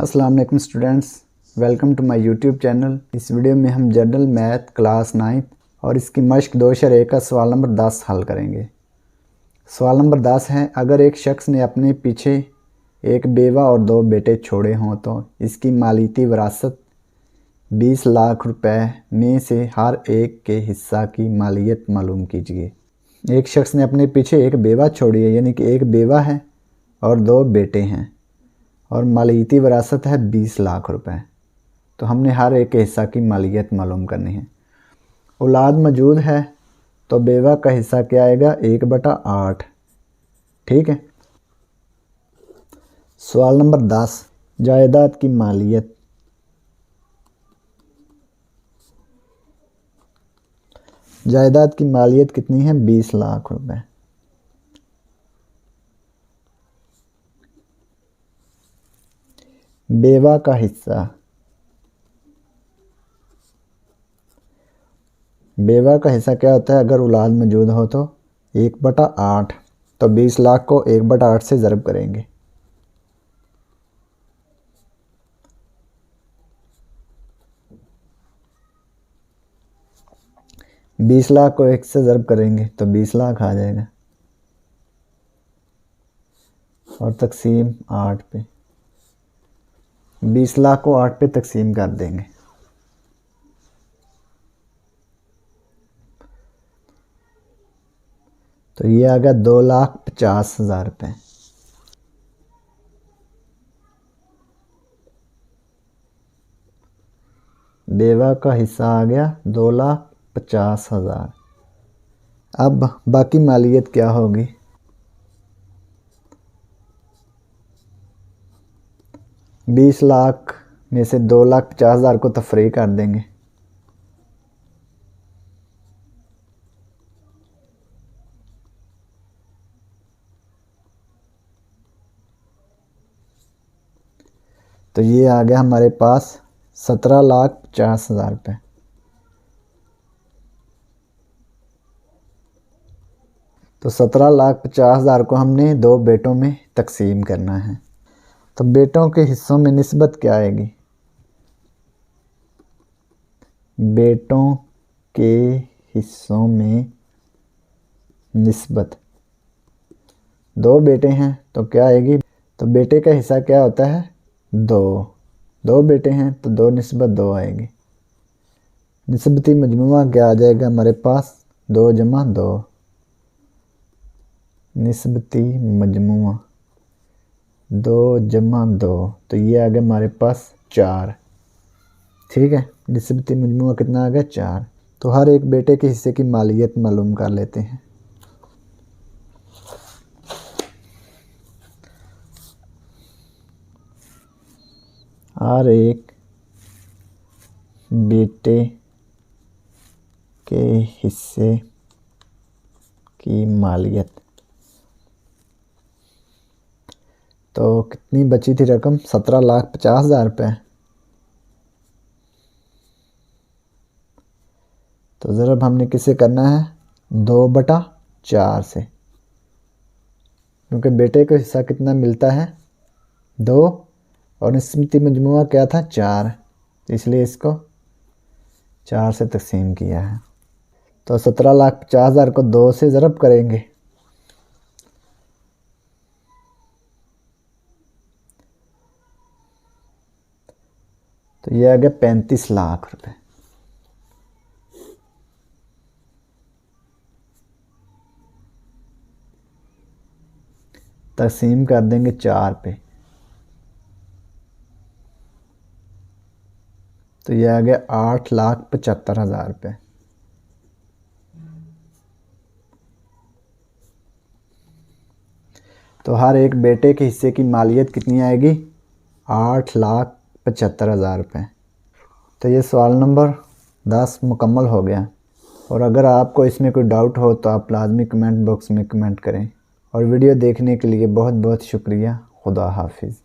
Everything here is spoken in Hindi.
अस्सलाम वालेकुम students, welcome to my YouTube channel. इस वीडियो में हम जनरल मैथ क्लास 9 और इसकी मश्क 2/1 का सवाल नंबर 10 हल करेंगे। सवाल नंबर 10 है, अगर एक शख्स ने अपने पीछे एक बेवा और 2 बेटे छोड़े हों तो इसकी मालियती विरासत 20 लाख रुपए में से हर एक के हिस्सा की मालियत मालूम कीजिए। एक शख्स ने अपने पीछे एक बेवा छोड़ी है, यानी कि एक बेवा है और 2 बेटे हैं और मालियती विरासत है 20 लाख रुपए। तो हमने हर एक के हिस्सा की मालियत मालूम करनी है। औलाद मौजूद है तो बेवा का हिस्सा क्या आएगा, 1/8। ठीक है। सवाल नंबर 10, जायदाद की मालियत। जायदाद की मालियत कितनी है, 20 लाख रुपए। बेवा का हिस्सा, बेवा का हिस्सा क्या होता है, अगर औलाद मौजूद हो तो 1/8। तो 20 लाख को 1/8 से ज़रब करेंगे। बीस लाख को 1 से ज़रब करेंगे तो 20 लाख आ जाएगा और तकसीम 8 पे। 20 लाख को 8 पे तकसीम कर देंगे। तो ये आ गया 2,50,000 रुपये। बेवा का हिस्सा आ गया 2,50,000। अब बाकी मालियत क्या होगी, बीस लाख में से 2,50,000 को तफरी कर देंगे। तो ये आ गया हमारे पास 17,50,000 रुपये। तो 17,50,000 को हमने 2 बेटों में तकसीम करना है। तो बेटों के हिस्सों में निस्बत क्या आएगी, बेटों के हिस्सों में निस्बत, 2 बेटे हैं तो क्या आएगी, तो बेटे का हिस्सा क्या होता है, 2 बेटे हैं तो 2 निस्बत 2 आएगी। निस्बती मजमुआ क्या आ जाएगा हमारे पास, 2 जमा 2। निस्बती मजमुआ 2 जमा 2, तो ये आ गया हमारे पास 4। ठीक है, निस्बती मजमुआ कितना आ गया, 4। तो हर एक बेटे के हिस्से की मालियत मालूम कर लेते हैं। हर एक बेटे के हिस्से की मालियत, तो कितनी बची थी रकम, 17,50,000 रुपये। तो ज़रब हमने किससे करना है, 2/4 से, क्योंकि बेटे को हिस्सा कितना मिलता है, 2 और निस्बती मजमुआ क्या था, 4, इसलिए इसको 4 से तकसीम किया है। तो 17,50,000 को 2 से ज़रब करेंगे तो ये आ गया 35 लाख रुपए। तकसीम कर देंगे 4 पे, तो ये आ गया 8,75,000 रुपये। तो हर एक बेटे के हिस्से की मालियत कितनी आएगी, 8,75,000 रुपये। तो ये सवाल नंबर 10 मुकम्मल हो गया। और अगर आपको इसमें कोई डाउट हो तो आप लाजमी कमेंट बॉक्स में कमेंट करें। और वीडियो देखने के लिए बहुत बहुत शुक्रिया। खुदा हाफिज़।